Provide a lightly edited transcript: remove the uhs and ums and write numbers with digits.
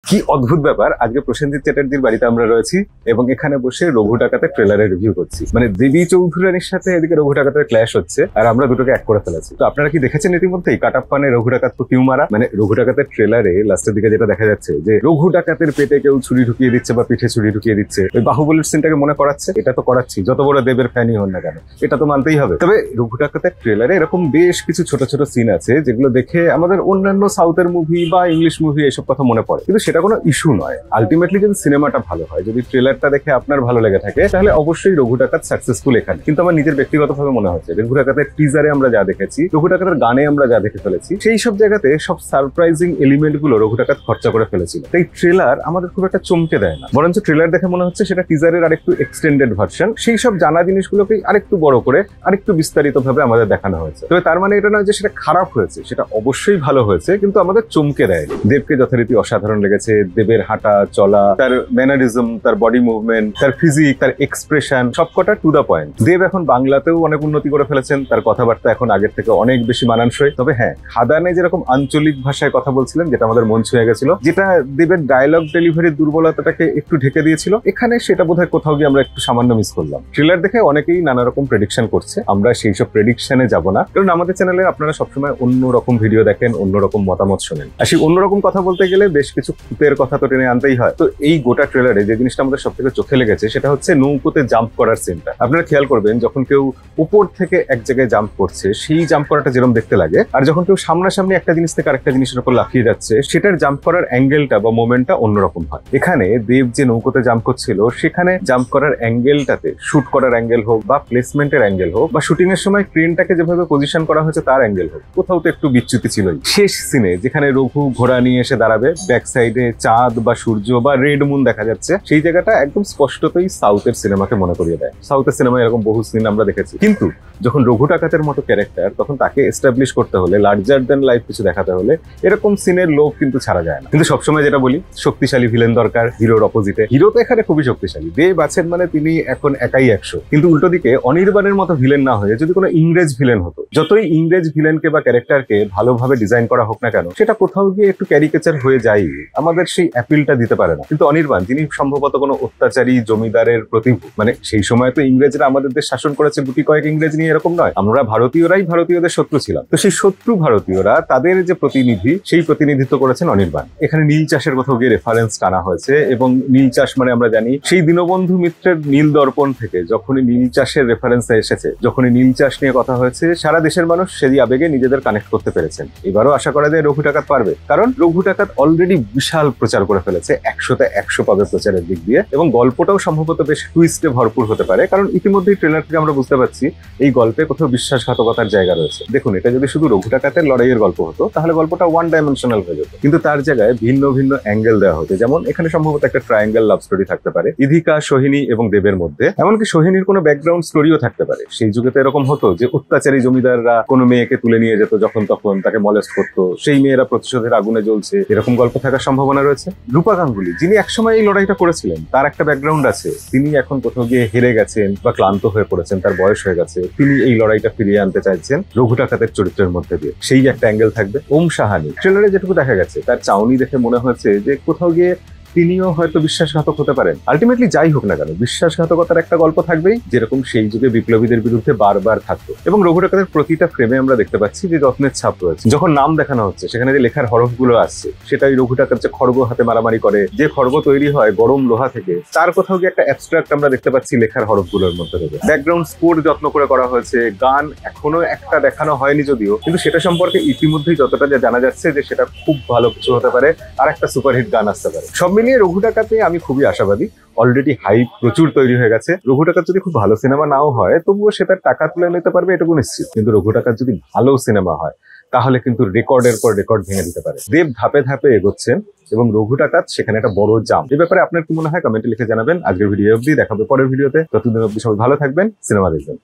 কি অদ্ভুত ব্যাপার, আজকে প্রসেনজিৎ চ্যাটার্জির বাড়িতে আমরা রয়েছি এবং এখানে বসে রঘু ডাকাতের ট্রেলারের রিভিউ করছি। মানে দেবী চৌধুরানীর সাথে এদিকে রঘু ডাকাতের ক্ল্যাশ হচ্ছে আর আমরা দুটোকে এক করে ফেলেছি। তো আপনারা কি দেখেছেন ইতিমধ্যেই কাটাপ্পানে রঘু ডাকাত তো কিউ মারা? মানে রঘু ডাকাতের ট্রেলারে লাস্টের দিকে যেটা দেখা যাচ্ছে যে রঘু ডাকাতের পেটে কেউ ছুরি ঢুকিয়ে দিচ্ছে বা পিঠে ছুরি ঢুকিয়ে দিচ্ছে, ওই বাহুবলীর সিনটাকে মনে করাচ্ছে। এটা তো করাচ্ছি, যত বড় দেবের ফ্যানই হন না কেন, এটা তো মানতেই হবে। তবে রঘু ডাকাতের ট্রেলারে এরকম বেশ কিছু ছোট ছোট সিন আছে যেগুলো দেখে আমাদের অন্যান্য সাউথের মুভি বা ইংলিশ মুভি এসব কথা মনে পড়ে, কিন্তু সেটা কোনো ইস্যু নয়। আলটিমেটলি যদি সিনেমাটা ভালো হয়, যদি ট্রেলারটা দেখে আপনার ভালো লেগে থাকে, তাহলে অবশ্যই রঘু ডাকাত সাকসেসফুল এখানে। কিন্তু আমার নিজের ব্যক্তিগতভাবে মনে হচ্ছে রঘু ডাকাতের টিজারে আমরা যা দেখেছি, রঘু ডাকাতের গানে আমরা যা দেখে ফেলেছি, সেই সব জায়গাতে সব সারপ্রাইজিং এলিমেন্ট গুলো রঘু ডাকাত খরচা করে ফেলেছিল। তাই ট্রেলার আমাদের খুব একটা চমকে দেয় না, বরঞ্চ ট্রেলার দেখে মনে হচ্ছে সেটা টিজারের আরেকটু এক্সটেন্ডেড ভার্সন। সেই সব জানা জিনিসগুলোকে আরেকটু বড় করে আরেকটু বিস্তারিত ভাবে আমাদের দেখানো হয়েছে। তবে তার মানে এটা নয় যে সেটা খারাপ হয়েছে, সেটা অবশ্যই ভালো হয়েছে, কিন্তু আমাদের চমকে দেয়নি। দেবকে যথারীতি অসাধারণ লেগেছে। দেবের হাঁটা চলা, তার ম্যানারিজম, তার বডি মুভমেন্ট, তার ফিজিক, তার এক্সপ্রেশন, সবকটা টু দা পয়েন্ট। দেব এখন বাংলাতেও অনেক উন্নতি করে ফেলেছেন, তার কথাবার্তা এখন আগের থেকে অনেক বেশি মানানসই। তবে হ্যাঁ, খাদানে যেরকম আঞ্চলিক ভাষায় কথা বলছিলেন, যেটা আমাদের মন ছুঁয়ে গেছিল, যেটা দেবের ডায়লগ ডেলিভারির দুর্বলতাটাকে একটু ঢেকে দিয়েছিল, এখানে সেটা বোধহয় কোথাও গিয়ে আমরা একটু সামান্য মিস করলাম। ট্রেলার দেখে অনেকেই নানা রকম প্রেডিকশন করছে, আমরা সেই সব প্রেডিকশনে যাব না, কারণ আমাদের চ্যানেলে আপনারা সবসময় অন্যরকম ভিডিও দেখেন, অন্যরকম মতামত শোনেন। আর সেই অন্যরকম কথা বলতে গেলে বেশ কিছু ভূতের কথা তো টেনে আনতেই হয়। তো এই গোটা ট্রেলারে যে জিনিসটা আমাদের সব থেকে চোখে লেগেছে সেটা হচ্ছে নৌকোতে জাম্প করার সিনটা। আপনারা খেয়াল করবেন, যখন কেউ উপর থেকে এক জায়গায় জাম্প করছে, সেই জাম্প করাটা যেরকম দেখতে লাগে, আর যখন কেউ সামনাসামনি একটা জিনিস থেকে আরেকটা জিনিসের উপর লাফিয়ে যাচ্ছে, সেটার জাম্প করার অ্যাঙ্গেলটা বা মোমেন্টটা অন্যরকম হয়। এখানে দেব যে নৌকোতে জাম্প করছিল, সেখানে জাম্প করার অ্যাঙ্গেলটাতে, শুট করার অ্যাঙ্গেল হোক বা প্লেসমেন্টের অ্যাঙ্গেল হোক বা শুটিং এর সময় ক্রেনটাকে যেভাবে পজিশন করা হয়েছে তার অ্যাঙ্গেল হোক, কোথাও তো একটু বিচ্যুতি ছিলই। শেষ সিনে যেখানে রঘু ঘোড়া নিয়ে এসে দাঁড়াবে, ব্যাক সাইডে চাঁদ বা সূর্য বা রেড মুন দেখা যাচ্ছে, সেই জায়গাটা একদম স্পষ্টতই সাউথের সিনেমাকে মনে করিয়ে দেয়। সাউথের সিনেমায় এরকম বহু সিন আমরা দেখেছি, কিন্তু যখন রঘু ডাকাতের মতো ক্যারেক্টার, তখন তাকে এস্টাবলিশ করতে হলে, লার্জার দেন লাইফ কিছু দেখাতে হলে এরকম সিনের লোভ কিন্তু ছাড়া যায় না। কিন্তু সবসময় যেটা বলি, শক্তিশালী ভিলেন দরকার হিরোর অপোজিটে। হিরো তো এখানে খুবই শক্তিশালী, দেব আছেন মানে তিনি এখন একাই 100। কিন্তু উল্টো দিকে অনির্বাণের মতো ভিলেন না হয়ে যদি কোনো ইংরেজ ভিলেন হতো, যতই ইংরেজ ভিলেনকে বা ক্যারেক্টারকে ভালোভাবে ডিজাইন করা হোক না কেন, সেটা কোথাও গিয়ে একটু ক্যারিকেচার হয়ে যায়, আমাদের সেই অ্যাপিলটা দিতে পারে না। কিন্তু অনির্বাণ, যিনি সম্ভবত কোনো অত্যাচারী জমিদারের প্রতিভূ, মানে সেই সময় তো ইংরেজরা আমাদের দেশ শাসন করেছে গুটি কয়েক ইংরেজ নিয়ে, এরকম নয়। আমরা ভারতীয়রাই ভারতীয়দের শত্রু ছিলাম। তো সেই শত্রু ভারতীয়রা, তাদের যে প্রতিনিধি, সেই প্রতিনিধিত্ব করেছেন অনির্বাণ। এখানে নীল চাষের কোথাও গিয়ে রেফারেন্স টানা হয়েছে, এবং নীল চাষ মানে আমরা জানি সেই দীনবন্ধু মিত্রের নীল দর্পণ থেকে যখনই নীল চাষের রেফারেন্স এসেছে, যখনই নীল চাষ নিয়ে কথা হয়েছে, সারা দেশের মানুষ সেই আবেগে নিজেদের কানেক্ট করতে পেরেছেন। এবারও আশা করা যায় রঘু ডাকাত পারবে, কারণ রঘু ডাকাত অলরেডি বিশাল প্রচার করে ফেলেছে, 100তে 100 পাবে প্রচারের দিক দিয়ে, এবং গল্পটাও সম্ভবত বেশ টুইস্টে ভরপুর হতে পারে, কারণ ইতিমধ্যেই ট্রেলার থেকে আমরা বুঝতে পারছি এই গল্পে কোথাও বিশ্বাসঘাতকতার জায়গা রয়েছে। দেখুন, এটা যদি শুধু রঘু ডাকাতের লড়াইয়ের গল্প হতো, তাহলে গল্পটা ওয়ান ডাইমেনশনাল হয়ে যেত, কিন্তু তার জায়গায় ভিন্ন ভিন্ন অ্যাঙ্গেল দেওয়া হতো। যেমন এখানে সম্ভবত একটা ট্রায়াঙ্গেল লাভ স্টোরি থাকতে পারে ইধিকা, সোহিনী এবং দেবের মধ্যে, এমনকি সোহিনীর কোনো ব্যাকগ্রাউন্ড স্টোরিও থাকতে পারে। সেই যুগে তো এরকম হতো যে অত্যাচারী জমিদাররা কোনো মেয়েকে তুলে নিয়ে যেত, যখন তখন তাকে মলেস্ট করতো, সেই মেয়েরা প্রতিশোধের আগুনে জ্বলছে, এরকম গল্প থাকার সম্ভাবনা রয়েছে। রূপা গাঙ্গুলি, যিনি একসময় এই লড়াইটা করেছিলেন, তার একটা ব্যাকগ্রাউন্ড আছে। তিনি এখন কোথাও গিয়ে হেরে গেছেন বা ক্লান্ত হয়ে পড়েছেন, তার বয়স হয়ে গেছে, তিনি এই লড়াইটা ফিরিয়ে আনতে চাইছেন রঘু ডাকাতের চরিত্রের মধ্যে দিয়ে, সেই একটা অ্যাঙ্গেল থাকবে। ওম সাহানি, ট্রেলারে যেটুকু দেখা গেছে, তার চাউনি দেখে মনে হয়েছে যে কোথাও গিয়ে তিনিও হয়তো বিশ্বাসঘাতক হতে পারেন। আলটিমেটলি যাই হোক না কেন, বিশ্বাসঘাতকতার একটা গল্প থাকবেই, যেরকম সেই যুগে বিপ্লবীদের বিরুদ্ধে বারবার থাকতো। এবং রঘু ডাকাতের প্রতিটা ফ্রেমে আমরা দেখতে পাচ্ছি যে যত্নের ছাপ রয়েছে। যখন নাম দেখানো হচ্ছে, সেখানে যে লেখার হরফগুলো আসছে, সেটাই রঘু ডাকাত যে খড়গ হাতে মারামারি করে, যে খড়গ তৈরি হয় গরম লোহা থেকে, তার কোথাও গিয়ে একটা অ্যাবস্ট্রাক্ট আমরা দেখতে পাচ্ছি লেখার হরফগুলোর মধ্যে থেকে। ব্যাকগ্রাউন্ড স্কোর যত্ন করে করা হয়েছে, গান এখনো একটা দেখানো হয়নি যদিও, কিন্তু সেটা সম্পর্কে ইতিমধ্যেই যতটা জানা যাচ্ছে যে সেটা খুব ভালো কিছু হতে পারে, আর একটা সুপারহিট গান আসতে পারে। সব মিলিয়ে রঘু ডাকাতে আমি খুবই আশাবাদী। অলরেডি হাইপ প্রচুর তৈরি হয়ে গেছে। রঘু ডাকাত যদি খুব ভালো সিনেমা নাও হয়, তবুও সে তার টাকা তুলে নিতে পারবে, এটুকু নিশ্চিত। কিন্তু রঘু ডাকাত যদি ভালো সিনেমা হয়, তাহলে কিন্তু রেকর্ডের পর রেকর্ড ভেঙে দিতে পারে। দেব ধাপে ধাপে এগোচ্ছেন এবং রঘু ডাকাত সেখানে একটা বড় জাম্প। এই ব্যাপারে আপনার কি মনে হয় কমেন্টে লিখে জানাবেন। আজকের ভিডিও অবধি, দেখা হবে পরের ভিডিওতে। ততদিন অবধি সবাই ভালো থাকবেন, সিনেমা দেখবেন।